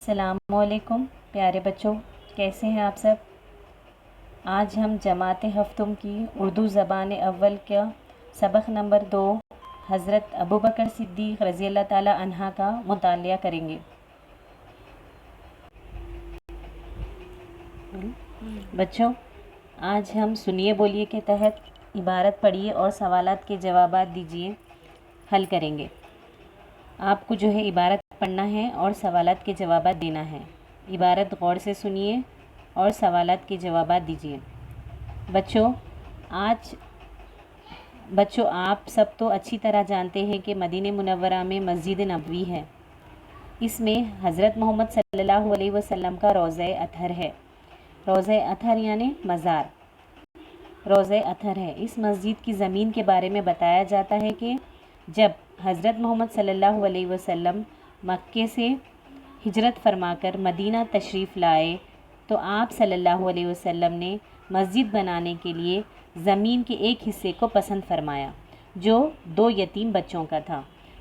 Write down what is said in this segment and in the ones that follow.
السلام علیکم پیارے بچوں، کیسے ہیں آپ سب؟ آج ہم جماعت ہفتم کی اردو زبان اول کا سبق نمبر 2 حضرت ابوبکر صدیق رضی اللہ تعالیٰ عنہ کا مطالعہ کریں گے۔ بچوں، آج ہم سنیے بولیے کے تحت عبارت پڑھیے اور سوالات کے جوابات دیجیے، حل کریں گے۔ آپ کو عبارت پڑھنا ہے اور سوالات کے جوابات دینا ہے۔ عبارت غور سے سنیے اور سوالات کے جوابات دیجیے۔ بچوں آپ سب تو اچھی طرح جانتے ہیں کہ مدینہ منورہ میں مسجد نبوی ہے۔ اس میں حضرت محمد صلی اللہ علیہ وسلم کا روضہ اطہر ہے۔ روضہ اطہر یعنی مزار، روضہ اطہر ہے۔ اس مسجد کی زمین کے بارے میں بتایا جاتا ہے کہ جب حضرت محمد صلی اللہ علیہ وسلم مکے سے ہجرت فرما کر مدینہ تشریف لائے تو آپ صلی اللہ علیہ وسلم نے مسجد بنانے کے لیے زمین کے ایک حصے کو پسند فرمایا جو 2 یتیم بچوں کا تھا۔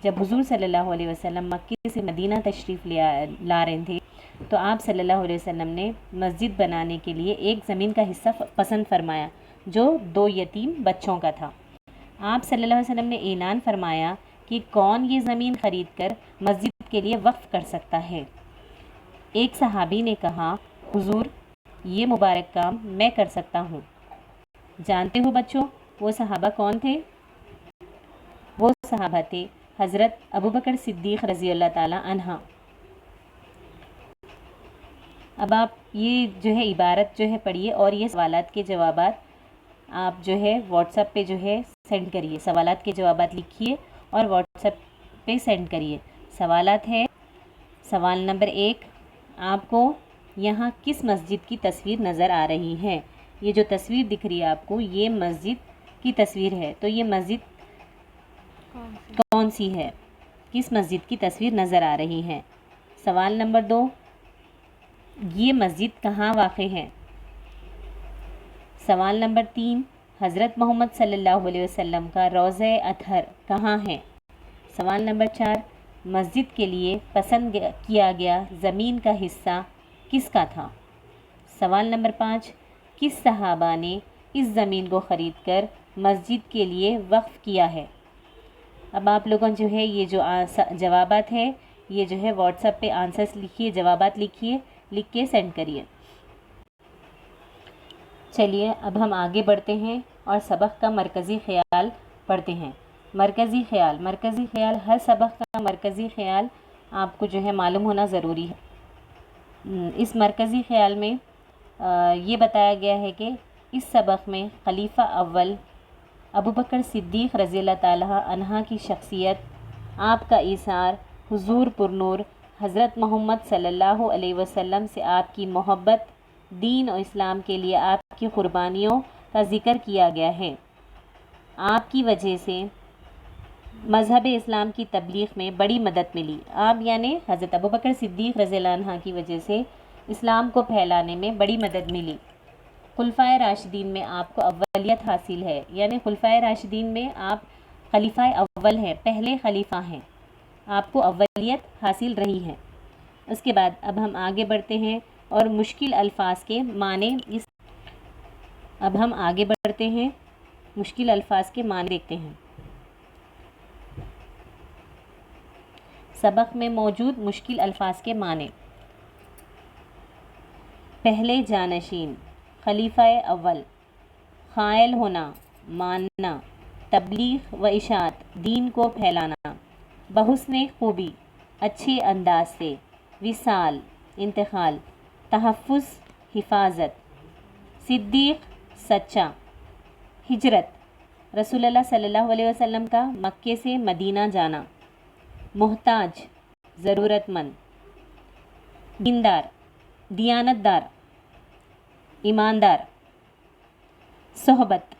جب حضور صلی اللہ علیہ وسلم مکے سے مدینہ تشریف لا رہے تھے تو آپ صلی اللہ علیہ وسلم نے مسجد بنانے کے لیے ایک زمین کا حصہ پسند فرمایا جو 2 یتیم بچوں کا تھا۔ آپ صلی اللہ علیہ وسلم نے اعلان فرمایا کہ کون یہ زمین خرید کر مسجد کے لیے وقف کر سکتا ہے۔ ایک صحابی نے کہا، حضور یہ مبارک کام میں کر سکتا ہوں۔ جانتے ہو بچوں وہ صحابہ کون تھے؟ وہ صحابہ تھے حضرت ابوبکر صدیق رضی اللہ تعالی عنہ۔ اب آپ یہ عبارت پڑھیے اور یہ سوالات کے جوابات آپ واٹس ایپ پہ سینڈ کریے۔ سوالات کے جوابات لکھیے اور واٹس ایپ پہ سینڈ کریے۔ سوالات ہے، سوال نمبر 1، آپ کو یہاں کس مسجد کی تصویر نظر آ رہی ہے؟ یہ جو تصویر دکھ رہی ہے آپ کو یہ مسجد کی تصویر ہے، تو یہ مسجد کون سی ہے؟ کس مسجد کی تصویر نظر آ رہی ہے؟ سوال نمبر 2، یہ مسجد کہاں واقع ہے؟ سوال نمبر 3، حضرت محمد صلی اللہ علیہ وسلم کا روضہ اطہر کہاں ہے؟ سوال نمبر 4، مسجد کے لیے پسند کیا گیا زمین کا حصہ کس کا تھا؟ سوال نمبر 5، کس صحابہ نے اس زمین کو خرید کر مسجد کے لیے وقف کیا ہے؟ اب آپ لوگوں یہ جو جوابات ہے یہ واٹس ایپ پہ آنسرس لکھیے، جوابات لکھیے، لکھ کے سینڈ کریے۔ چلیے اب ہم آگے بڑھتے ہیں اور سبق کا مرکزی خیال پڑھتے ہیں۔ مرکزی خیال ہر سبق کا مرکزی خیال آپ کو معلوم ہونا ضروری ہے۔ اس مرکزی خیال میں یہ بتایا گیا ہے کہ اس سبق میں خلیفہ اول ابوبکر صدیق رضی اللہ تعالیٰ عنہ کی شخصیت، آپ کا ایثار، حضور پرنور حضرت محمد صلی اللہ علیہ وسلم سے آپ کی محبت، دین و اسلام کے لیے آپ کی قربانیوں کا ذکر کیا گیا ہے۔ آپ کی وجہ سے مذہب اسلام کی تبلیغ میں بڑی مدد ملی۔ آپ یعنی حضرت ابوبکر صدیق رضی اللہ عنہ کی وجہ سے اسلام کو پھیلانے میں بڑی مدد ملی۔ خلفائے راشدین میں آپ کو اولیت حاصل ہے، یعنی خلفائے راشدین میں آپ خلیفہ اول ہیں، پہلے خلیفہ ہیں، آپ کو اولیت حاصل رہی ہے۔ اس کے بعد اب ہم آگے بڑھتے ہیں اور مشکل الفاظ کے معنی دیکھتے ہیں۔ سبق میں موجود مشکل الفاظ کے معنی: پہلے جانشین، خلیفہ اول، قائل ہونا، ماننا، تبلیغ و اشاعت، دین کو پھیلانا، بحسن خوبی، اچھے انداز سے، وصال، انتقال، تحفظ، حفاظت، صدیق، سچا، ہجرت، رسول اللہ صلی اللہ علیہ وسلم کا مکے سے مدینہ جانا، محتاج، ضرورت مند، دیندار، دیانت دار، ایماندار، صحبت،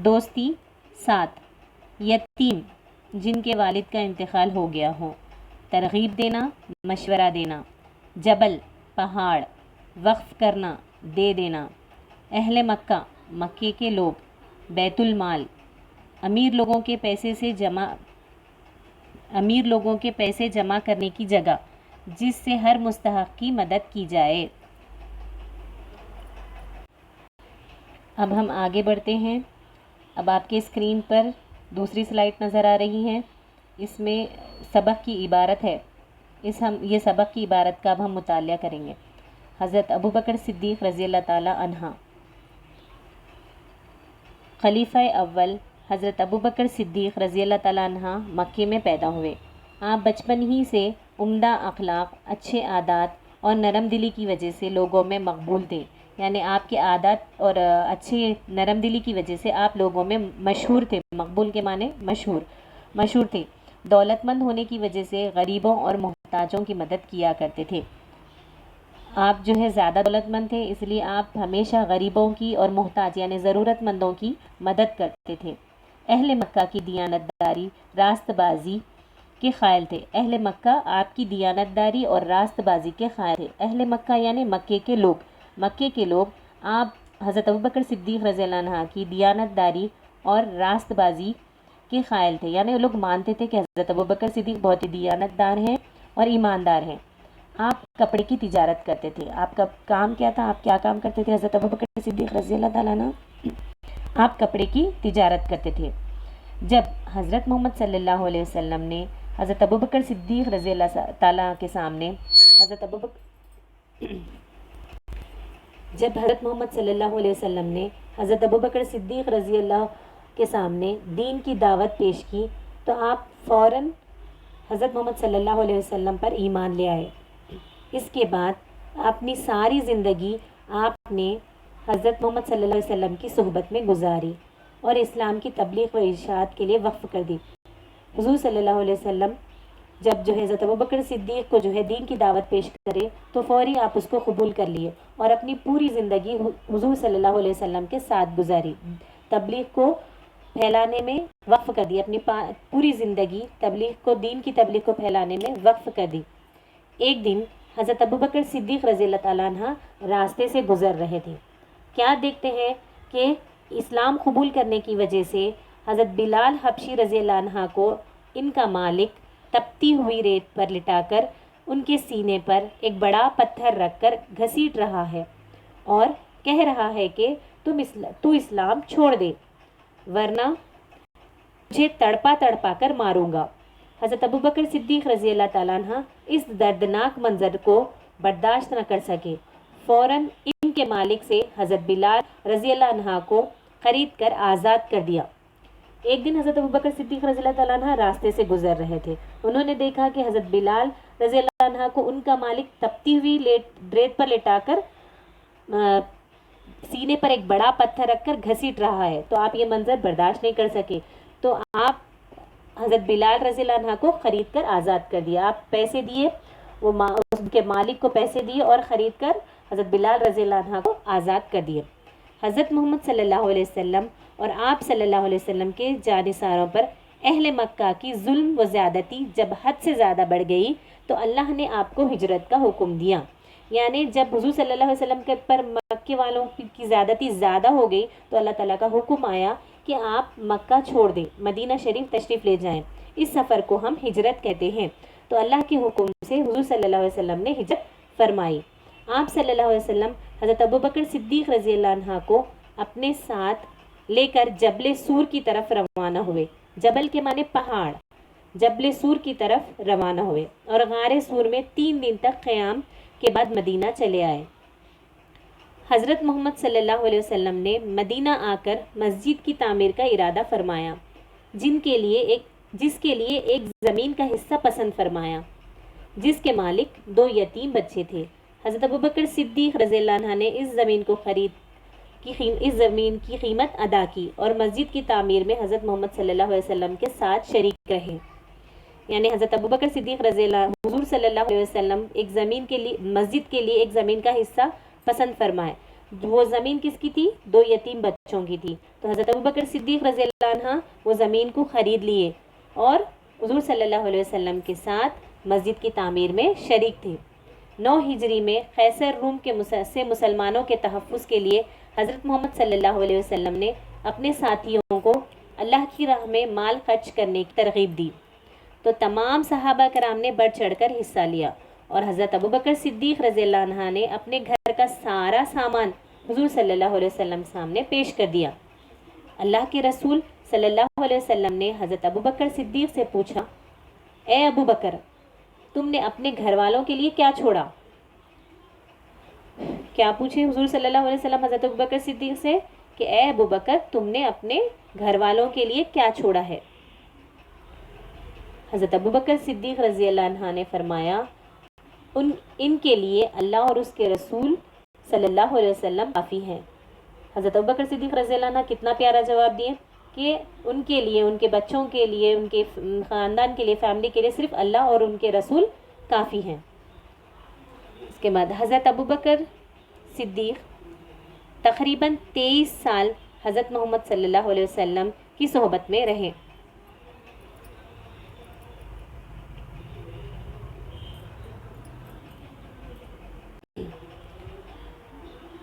دوستی، ساتھ، یتیم، جن کے والد کا انتقال ہو گیا ہو، ترغیب دینا، مشورہ دینا، جبل، پہاڑ، وقف کرنا، دے دینا، اہل مکہ، مکے کے لوگ، بیت المال، امیر لوگوں کے پیسے جمع کرنے کی جگہ، جس سے ہر مستحق کی مدد کی جائے۔ اب ہم آگے بڑھتے ہیں۔ اب آپ کے اسکرین پر دوسری سلائیڈ نظر آ رہی ہے، اس میں سبق کی عبارت ہے، یہ سبق کی عبارت کا اب ہم مطالعہ کریں گے۔ حضرت ابوبکر صدیق رضی اللہ تعالی عنہ، خلیفہ اول حضرت ابوبکر صدیق رضی اللہ تعالیٰ عنہ مکے میں پیدا ہوئے۔ آپ بچپن ہی سے عمدہ اخلاق، اچھے عادات اور نرم دلی کی وجہ سے لوگوں میں مقبول تھے، یعنی آپ کے عادات اور اچھی نرم دلی کی وجہ سے آپ لوگوں میں مشہور تھے۔ مقبول کے معنی مشہور تھے۔ دولت مند ہونے کی وجہ سے غریبوں اور محتاجوں کی مدد کیا کرتے تھے۔ آپ جو ہے زیادہ دولت مند تھے، اس لیے آپ ہمیشہ غریبوں کی اور محتاج یعنی ضرورت مندوں کی مدد کرتے تھے۔ اہل مکہ کی دیانت داری، راست بازی کے قائل تھے۔ اہل مکہ آپ کی دیانت داری اور راست بازی کے قائل تھے۔ اہل مکہ یعنی مکے کے لوگ آپ حضرت ابوبکر صدیق رضی اللہ عنہ کی دیانت داری اور راست بازی کے قائل تھے، یعنی وہ لوگ مانتے تھے کہ حضرت ابوبکر صدیق بہت ہی دیانت دار ہیں اور ایماندار ہیں۔ آپ کپڑے کی تجارت کرتے تھے۔ آپ کا کام کیا تھا؟ آپ کیا کام کرتے تھے حضرت ابوبکر صدیق رضی اللہ تعالیٰ عنہ؟ آپ کپڑے کی تجارت کرتے تھے۔ جب حضرت محمد صلی اللہ علیہ وسلم نے حضرت ابوبکر صدیق رضی اللہ تعالیٰ کے سامنے جب حضرت محمد صلی اللہ علیہ وسلم نے حضرت ابوبکر صدیق رضی اللہ کے سامنے دین کی دعوت پیش کی تو آپ فوراً حضرت محمد صلی اللہ علیہ وسلم پر ایمان لے آئے۔ اس کے بعد اپنی ساری زندگی آپ نے حضرت محمد صلی اللہ علیہ وسلم کی صحبت میں گزاری اور اسلام کی تبلیغ و ارشاد کے لیے وقف کر دی۔ حضور صلی اللہ علیہ وسلم جب جو ہے حضرت ابوبکر صدیق کو جو ہے دین کی دعوت پیش کرے تو فوری آپ اس کو قبول کر لیے اور اپنی پوری زندگی حضور صلی اللہ علیہ وسلم کے ساتھ گزاری، تبلیغ کو پھیلانے میں وقف کر دی، اپنی پوری زندگی دین کی تبلیغ کو پھیلانے میں وقف کر دی۔ ایک دن حضرت ابوبکر صدیق رضی اللہ تعالیٰ عنہ راستے سے گزر رہے تھے۔ کیا دیکھتے ہیں کہ اسلام قبول کرنے کی وجہ سے حضرت بلال حبشی رضی اللہ عنہ کو ان کا مالک تپتی ہوئی ریت پر لٹا کر ان کے سینے پر ایک بڑا پتھر رکھ کر گھسیٹ رہا ہے اور کہہ رہا ہے کہ تو اسلام چھوڑ دے ورنہ تجھے تڑپا کر ماروں گا۔ حضرت ابوبکر صدیق رضی اللہ تعالیٰ عنہ اس دردناک منظر کو برداشت نہ کر سکے، فوراً ان کے مالک سے حضرت بلال رضی اللہ عنہ کو خرید کر آزاد کر دیا۔ ایک دن حضرت ابوبکر صدیق رضی اللہ تعالیٰ عنہ راستے سے گزر رہے تھے۔ انہوں نے دیکھا کہ حضرت بلال رضی اللہ عنہ کو ان کا مالک تپتی ہوئی ریت پر لٹا کر سینے پر ایک بڑا پتھر رکھ کر گھسیٹ رہا ہے، تو آپ یہ منظر برداشت نہیں کر سکے، تو آپ حضرت بلال رضی اللہ عنہ کو خرید کر آزاد کر دیا۔ آپ پیسے دیے، ان کے مالک کو پیسے دیے اور خرید کر حضرت بلال رضی اللہ عنہ کو آزاد کر دیے۔ حضرت محمد صلی اللہ علیہ وسلم اور آپ صلی اللہ علیہ وسلم کے جانثاروں پر اہل مکہ کی ظلم و زیادتی جب حد سے زیادہ بڑھ گئی تو اللہ نے آپ کو ہجرت کا حکم دیا، یعنی جب حضور صلی اللہ علیہ وسلم کے پر مکے والوں کی زیادتی زیادہ ہو گئی تو اللہ تعالیٰ کا حکم آیا کہ آپ مکہ چھوڑ دیں، مدینہ شریف تشریف لے جائیں۔ اس سفر کو ہم ہجرت کہتے ہیں۔ تو اللہ کے حکم سے حضور صلی اللہ علیہ وسلم نے ہجرت فرمائی۔ آپ صلی اللہ علیہ وسلم حضرت ابوبکر صدیق رضی اللہ عنہ کو اپنے ساتھ لے کر جبل سور کی طرف روانہ ہوئے۔ جبل کے معنی پہاڑ، جبل سور کی طرف روانہ ہوئے اور غار سور میں 3 دن تک قیام کے بعد مدینہ چلے آئے۔ حضرت محمد صلی اللہ علیہ وسلم نے مدینہ آ کر مسجد کی تعمیر کا ارادہ فرمایا، جس کے لیے ایک زمین کا حصہ پسند فرمایا، جس کے مالک 2 یتیم بچے تھے۔ حضرت ابوبکر صدیق رضی اللہ عنہ نے اس زمین کی قیمت ادا کی اور مسجد کی تعمیر میں حضرت محمد صلی اللہ علیہ وسلم کے ساتھ شریک رہے، یعنی حضرت ابوبکر صدیق رضی اللہ حضور صلی اللہ علیہ وسلم مسجد کے لیے ایک زمین کا حصہ پسند فرمائے۔ وہ زمین کس کی تھی؟ 2 یتیم بچوں کی تھی۔ تو حضرت ابوبکر صدیق رضی اللہ عنہ وہ زمین کو خرید لیے اور حضور صلی اللہ علیہ وسلم کے ساتھ مسجد کی تعمیر میں شریک تھے۔ 9 ہجری میں قیصر روم سے مسلمانوں کے تحفظ کے لیے حضرت محمد صلی اللہ علیہ وسلم نے اپنے ساتھیوں کو اللہ کی راہ میں مال خرچ کرنے کی ترغیب دی، تو تمام صحابہ کرام نے بڑھ چڑھ کر حصہ لیا اور حضرت ابوبکر صدیق رضی اللہ عنہ نے اپنے گھر کا سارا سامان حضور صلی اللہ علیہ وسلم سامنے پیش کر دیا۔ اللہ کے رسول صلی اللہ علیہ وسلم نے حضرت ابوبکر صدیق سے پوچھا، اے ابوبکر، تم نے اپنے گھر والوں کے لیے کیا چھوڑا؟ کیا پوچھے حضور صلی اللہ علیہ وسلم حضرت ابوبکر صدیق سے کہ اے ابوبکر، تم نے اپنے گھر والوں کے لیے کیا چھوڑا ہے؟ حضرت ابوبکر صدیق رضی اللہ عنہ نے فرمایا، ان کے لیے اللہ اور اس کے رسول صلی اللہ علیہ وسلم کافی ہیں۔ حضرت ابوبکر صدیق رضی اللہ عنہ کتنا پیارا جواب دیے کہ ان کے لیے، ان کے بچوں کے لیے، ان کے خاندان کے لیے، فیملی کے لیے صرف اللہ اور ان کے رسول کافی ہیں۔ اس کے بعد حضرت ابوبکر صدیق تقریباً 23 سال حضرت محمد صلی اللہ علیہ وسلم کی صحبت میں رہے۔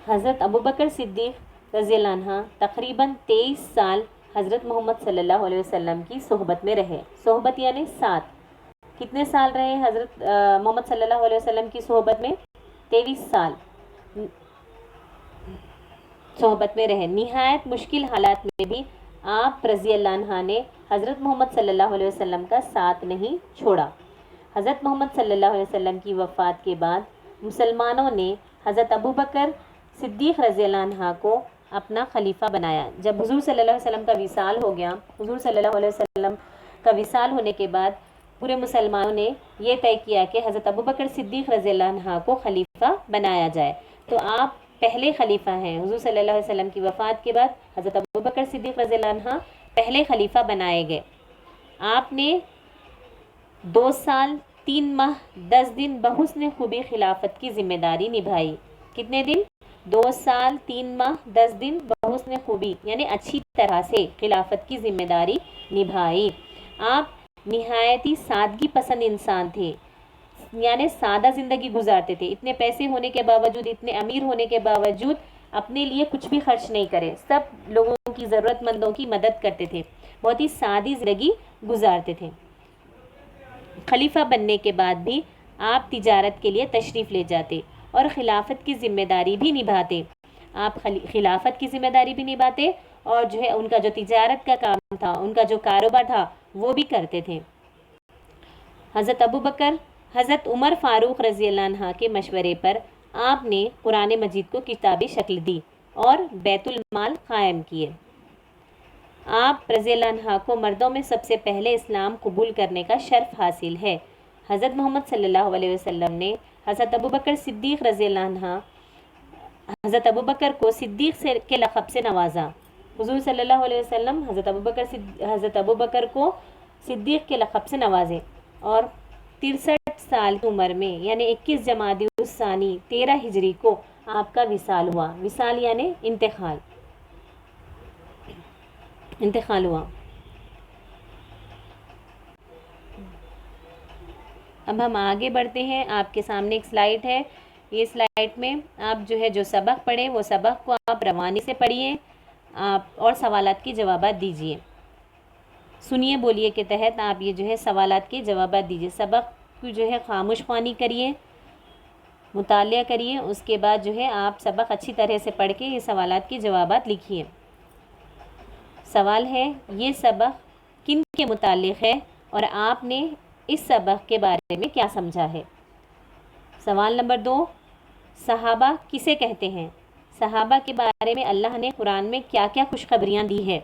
حضرت ابوبکر صدیق رضی اللہ عنہ تقریباً 23 سال حضرت محمد صلی اللہ علیہ وسلم کی صحبت میں رہے۔ صحبت یعنی ساتھ۔ کتنے سال رہے حضرت محمد صلی اللہ علیہ وسلم کی صحبت میں؟ 23 سال صحبت میں رہے۔ نہایت مشکل حالات میں بھی آپ رضی اللہ عنہ نے حضرت محمد صلی اللہ علیہ وسلم کا ساتھ نہیں چھوڑا۔ حضرت محمد صلی اللہ علیہ وسلم کی وفات کے بعد مسلمانوں نے حضرت ابوبکر صدیق رضی اللہ عنہ کو اپنا خلیفہ بنایا۔ جب حضور صلی اللہ علیہ وسلم کا وصال ہو گیا، حضور صلی اللہ علیہ وسلم کا وصال ہونے کے بعد پورے مسلمانوں نے یہ طے کیا کہ حضرت ابوبکر صدیق رضی اللہ عنہ کو خلیفہ بنایا جائے۔ تو آپ پہلے خلیفہ ہیں۔ حضور صلی اللہ علیہ وسلم کی وفات کے بعد حضرت ابوبکر صدیق رضی اللہ عنہ پہلے خلیفہ بنائے گئے۔ آپ نے 2 سال 3 ماہ 10 دن بحسن خوبی خلافت کی ذمہ داری نبھائی۔ کتنے دن؟ 2 سال 3 ماہ 10 دن بحسن خوبی یعنی اچھی طرح سے خلافت کی ذمہ داری نبھائی۔ آپ نہایتی سادگی پسند انسان تھے، یعنی سادہ زندگی گزارتے تھے۔ اتنے پیسے ہونے کے باوجود، اتنے امیر ہونے کے باوجود اپنے لیے کچھ بھی خرچ نہیں کرے، سب لوگوں کی، ضرورت مندوں کی مدد کرتے تھے، بہت ہی سادی زندگی گزارتے تھے۔ خلیفہ بننے کے بعد بھی آپ تجارت کے لیے تشریف لے جاتے اور خلافت کی ذمہ داری بھی نبھاتے۔ آپ خلافت کی ذمہ داری بھی نبھاتے اور جو ہے ان کا جو تجارت کا کام تھا، ان کا جو کاروبار تھا وہ بھی کرتے تھے۔ حضرت ابوبکر حضرت عمر فاروق رضی اللہ عنہ کے مشورے پر آپ نے قرآن مجید کو کتابی شکل دی اور بیت المال قائم کیے۔ آپ رضی اللہ عنہ کو مردوں میں سب سے پہلے اسلام قبول کرنے کا شرف حاصل ہے۔ حضرت محمد صلی اللہ علیہ وسلم نے حضرت ابوبکر صدیق رضی اللہ عنہ حضرت ابوبکر کو صدیق کے لقب سے نوازا۔ حضور صلی اللہ علیہ وسلم حضرت ابوبکر کو صدیق کے لقب سے نوازے اور 63 سال کی عمر میں یعنی 21 جمادی الثانی 13 ہجری کو آپ کا وصال ہوا۔ وصال یعنی انتقال ہوا۔ اب ہم آگے بڑھتے ہیں۔ آپ کے سامنے ایک سلائیڈ ہے، یہ سلائیڈ میں آپ جو ہے جو سبق پڑھیں وہ سبق کو آپ روانی سے پڑھیے آپ اور سوالات کے جوابات دیجیے۔ سنیے بولیے کے تحت آپ یہ جو ہے سوالات کے جوابات دیجیے۔ سبق کی جو ہے خاموش خوانی کریے، مطالعہ کریے، اس کے بعد جو ہے آپ سبق اچھی طرح سے پڑھ کے یہ سوالات کے جوابات لکھیے۔ سوال ہے، یہ سبق کن کے متعلق ہے اور آپ نے اس سبق کے بارے میں کیا سمجھا ہے؟ سوال نمبر 2، صحابہ کسے کہتے ہیں؟ صحابہ کے بارے میں اللہ نے قرآن میں کیا کیا خوشخبریاں دی ہے؟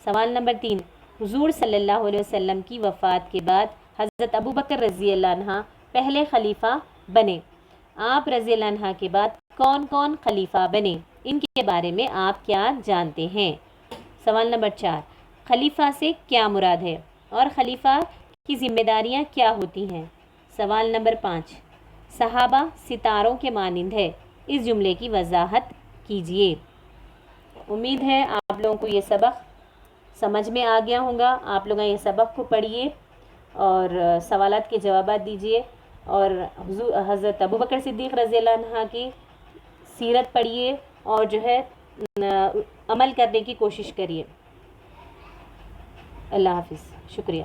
سوال نمبر 3، حضور صلی اللہ علیہ وسلم کی وفات کے بعد حضرت ابوبکر رضی اللہ عنہ پہلے خلیفہ بنے۔ آپ رضی اللہ عنہ کے بعد کون کون خلیفہ بنے؟ ان کے بارے میں آپ کیا جانتے ہیں؟ سوال نمبر 4، خلیفہ سے کیا مراد ہے اور خلیفہ کی ذمہ داریاں کیا ہوتی ہیں؟ سوال نمبر 5، صحابہ ستاروں کے مانند ہے، اس جملے کی وضاحت کیجیے۔ امید ہے آپ لوگوں کو یہ سبق سمجھ میں آ گیا ہوگا۔ آپ لوگ یہ سبق کو پڑھیے اور سوالات کے جوابات دیجیے اور حضرت ابوبکر صدیق رضی اللہ عنہ کی سیرت پڑھیے اور جو ہے عمل کرنے کی کوشش کریے۔ اللہ حافظ، شکریہ۔